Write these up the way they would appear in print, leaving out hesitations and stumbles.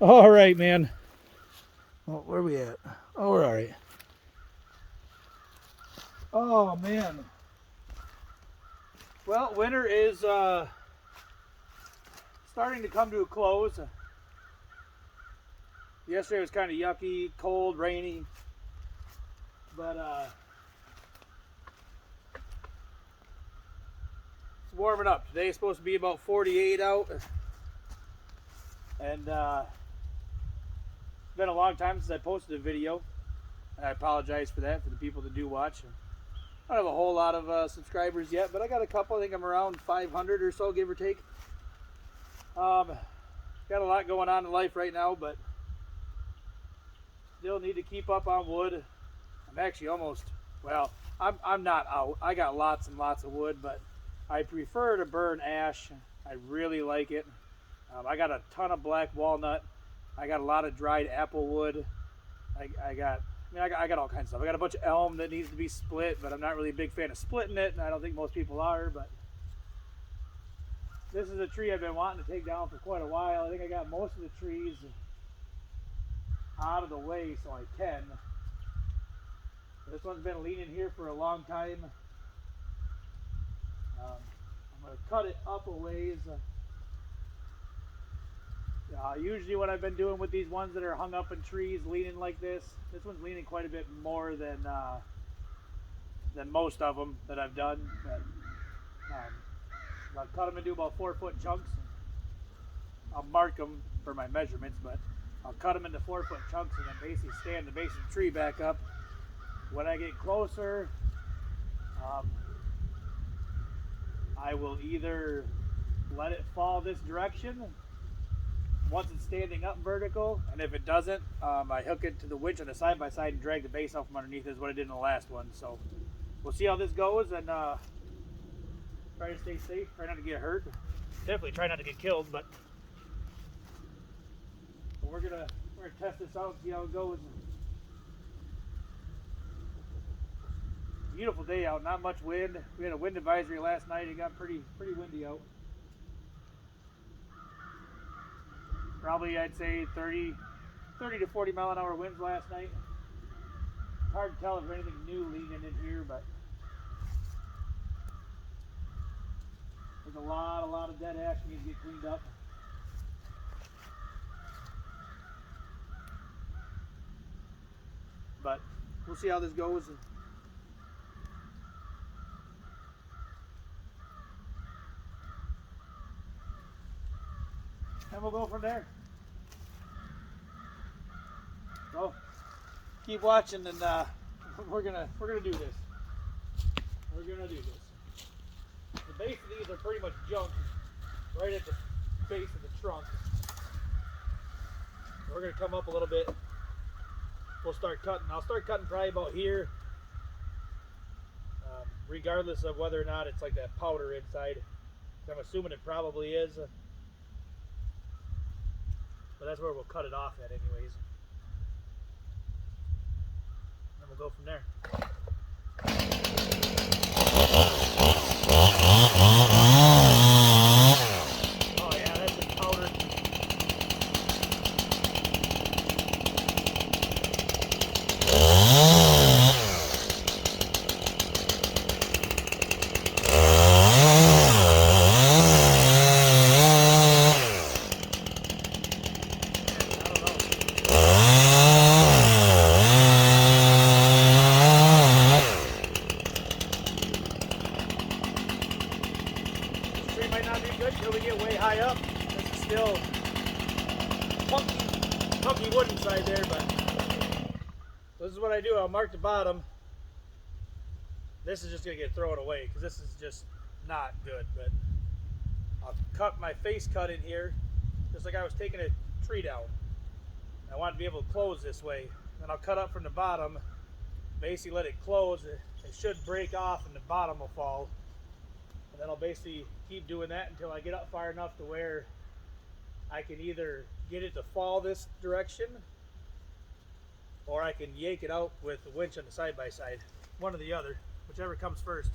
All right, man. Oh, where are we at? Oh, we're all right. Oh, man. Well, winter is starting to come to a close. Yesterday was kind of yucky, cold, rainy, but it's warming up. Today's supposed to be about 48 out, and it's been a long time since I posted a video. And I apologize for that for the people that do watch. I don't have a whole lot of subscribers yet, but I got a couple. I think I'm around 500 or so, give or take. Got a lot going on in life right now, but still need to keep up on wood. I'm actually almost, well, I'm not out. I got lots and lots of wood, but I prefer to burn ash. I really like it. I got a ton of black walnut. I got a lot of dried apple wood. I got all kinds of stuff. I got a bunch of elm that needs to be split, but I'm not really a big fan of splitting it, and I don't think most people are, but this is a tree I've been wanting to take down for quite a while. I think I got most of the trees out of the way so I can. This one's been leaning here for a long time. I'm going to cut it up a ways. Usually what I've been doing with these ones that are hung up in trees leaning like this one's leaning quite a bit more than most of them that I've done. But I'll cut them into about 4-foot chunks. I'll mark them for my measurements, but I'll cut them into 4-foot chunks and then basically stand the base of the tree back up. When I get closer, I will either let it fall this direction once it's standing up vertical, and if it doesn't, I hook it to the winch on the side-by-side and drag the base off from underneath, is what I did in the last one. So we'll see how this goes, and try to stay safe, try not to get hurt. Definitely try not to get killed, but we're gonna test this out and see how it goes. Beautiful day out, not much wind. We had a wind advisory last night. It got pretty windy out. Probably, I'd say 30 to 40 mile an hour winds last night. It's hard to tell if there's anything new leaning in here, but there's a lot of dead ash needs to get cleaned up. But we'll see how this goes. And we'll go from there. So keep watching, and we're gonna do this. We're gonna do this. The base of these are pretty much junk right at the base of the trunk. We're gonna come up a little bit. We'll start cutting. I'll start cutting probably about here, regardless of whether or not it's like that powder inside. I'm assuming it probably is. But that's where we'll cut it off at anyways. And we'll go from there. Oh yeah, that's the powder. Funky wood inside there, but this is what I do. I'll mark the bottom. This is just gonna get thrown away because this is just not good, but I'll cut my face cut in here just like I was taking a tree down. I want to be able to close this way. Then I'll cut up from the bottom, basically let it close. It should break off and the bottom will fall. And then I'll basically keep doing that until I get up far enough to where I can either get it to fall this direction or I can yank it out with the winch on the side-by-side. One or the other, whichever comes first.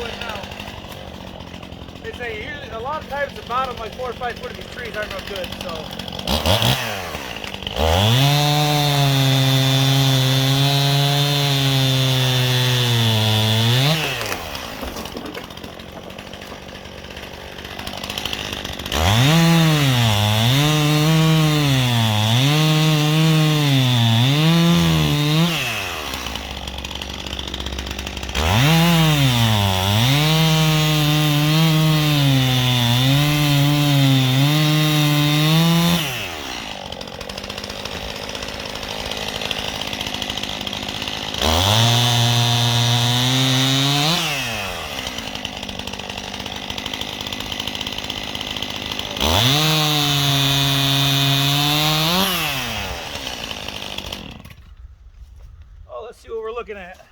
wood now. They say usually, a lot of times the bottom like 4 or 5 foot of these trees aren't real good, so. Oh, let's see what we're looking at.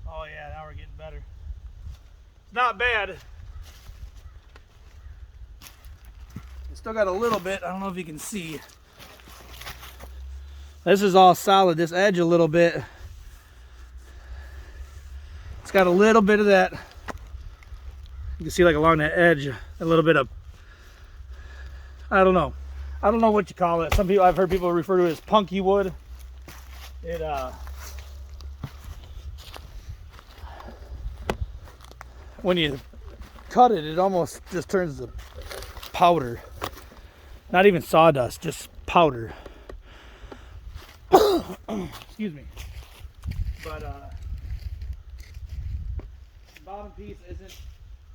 Oh yeah, now we're getting better. It's not bad. It's still got a little bit. I don't know if you can see. This is all solid. This edge a little bit. It's got a little bit of that. You can see like along that edge, a little bit of, I don't know what you call it. Some people, I've heard people refer to it as punky wood. It when you cut it, it almost just turns to powder. Not even sawdust, just powder. Excuse me. But the bottom piece isn't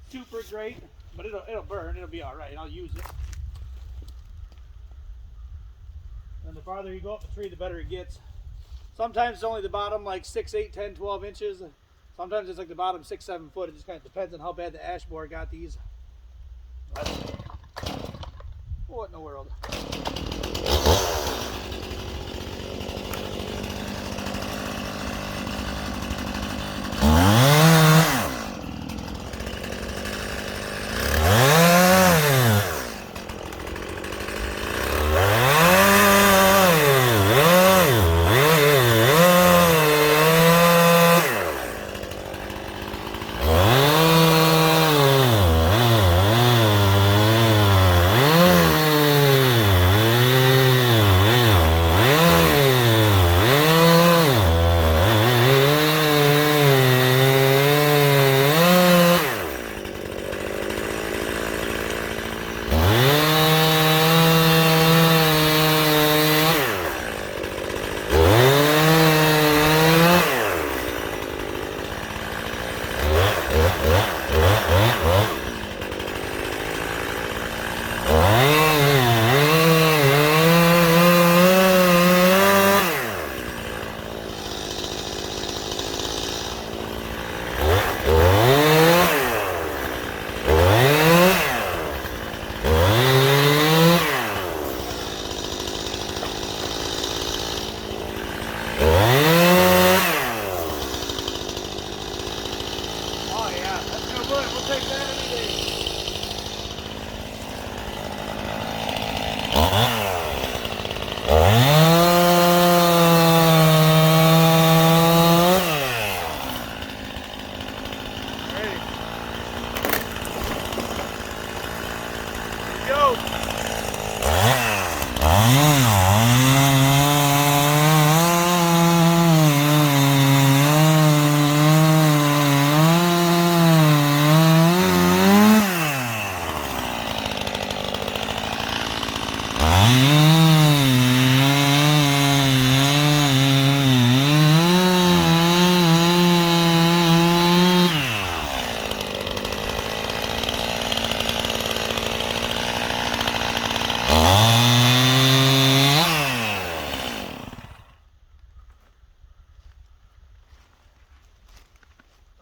super great, but it'll burn. It'll be all right. I'll use it. And the farther you go up the tree, the better it gets. Sometimes it's only the bottom like 6, 8, 10, 12 inches. Sometimes it's like the bottom 6, 7 foot. It just kind of depends on how bad the ash borer got these. But what in the world?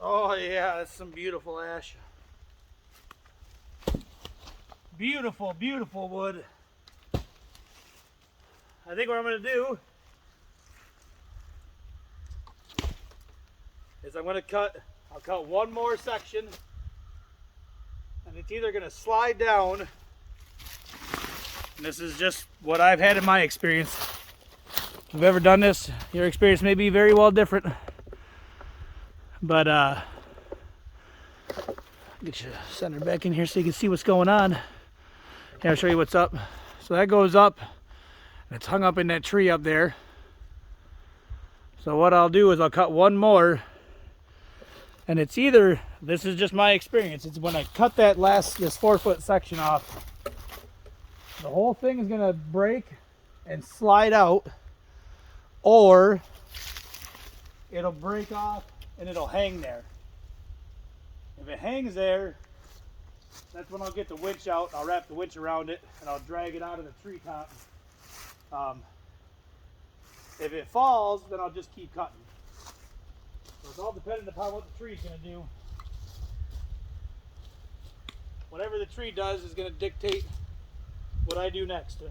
Oh yeah, that's some beautiful ash. Beautiful, beautiful wood. I think what I'm going to do is I'll cut one more section, and it's either going to slide down And this is just what I've had in my experience. If you've ever done this, your experience may be very well different. But get you centered back in here so you can see what's going on. Yeah, I'll show you what's up. So that goes up, and it's hung up in that tree up there. So what I'll do is I'll cut one more, and it's either, this is just my experience, it's when I cut that this 4-foot section off, the whole thing is gonna break and slide out, or it'll break off and it'll hang there. If it hangs there, that's when I'll get the winch out. I'll wrap the winch around it and I'll drag it out of the treetop. If it falls, then I'll just keep cutting. So it's all dependent upon what the tree's going to do. Whatever the tree does is going to dictate what I do next. So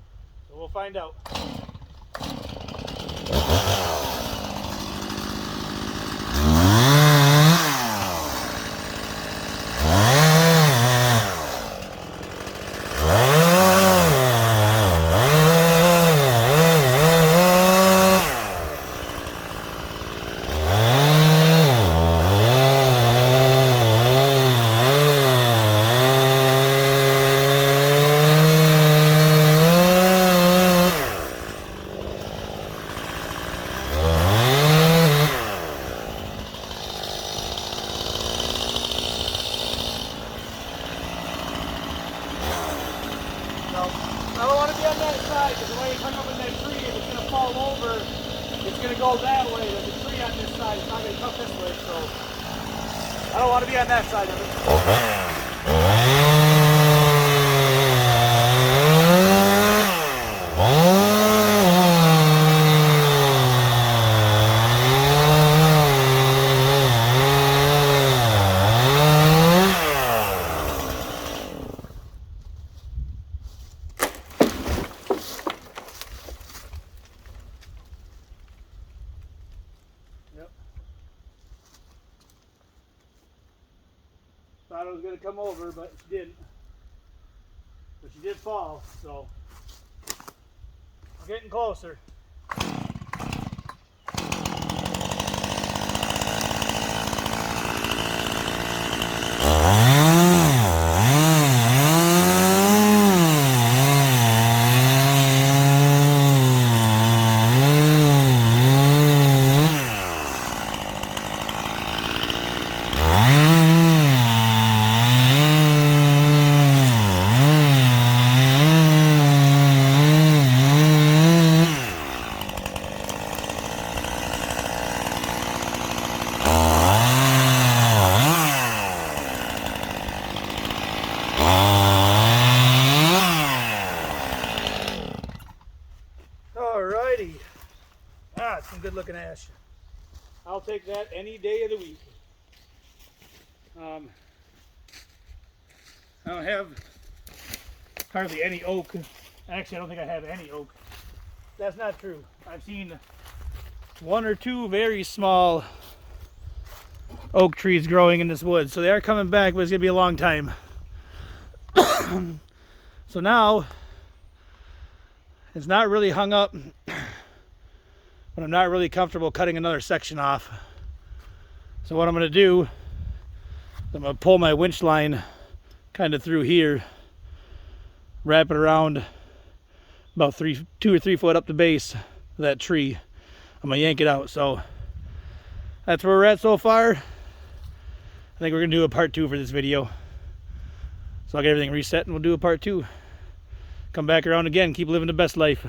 we'll find out. I don't want to be on that side because the way it's hung up in that tree, if it's going to fall over, it's going to go that way. There's a tree on this side, it's not going to come this way, so I don't want to be on that side of it. Thought it was going to come over, but she didn't. But she did fall, so we're getting closer. Alrighty. It's some good looking ash. I'll take that any day of the week. I don't have hardly any oak. Actually, I don't think I have any oak. That's not true. I've seen one or two very small oak trees growing in this wood. So they are coming back, but it's going to be a long time. So now, it's not really hung up, but I'm not really comfortable cutting another section off. So what I'm going to do, I'm going to pull my winch line kind of through here, wrap it around about 2 or 3 foot up the base of that tree. I'm going to yank it out. So that's where we're at so far. I think we're going to do a part 2 for this video. So I'll get everything reset and we'll do a part 2. Come back around again, keep living the best life.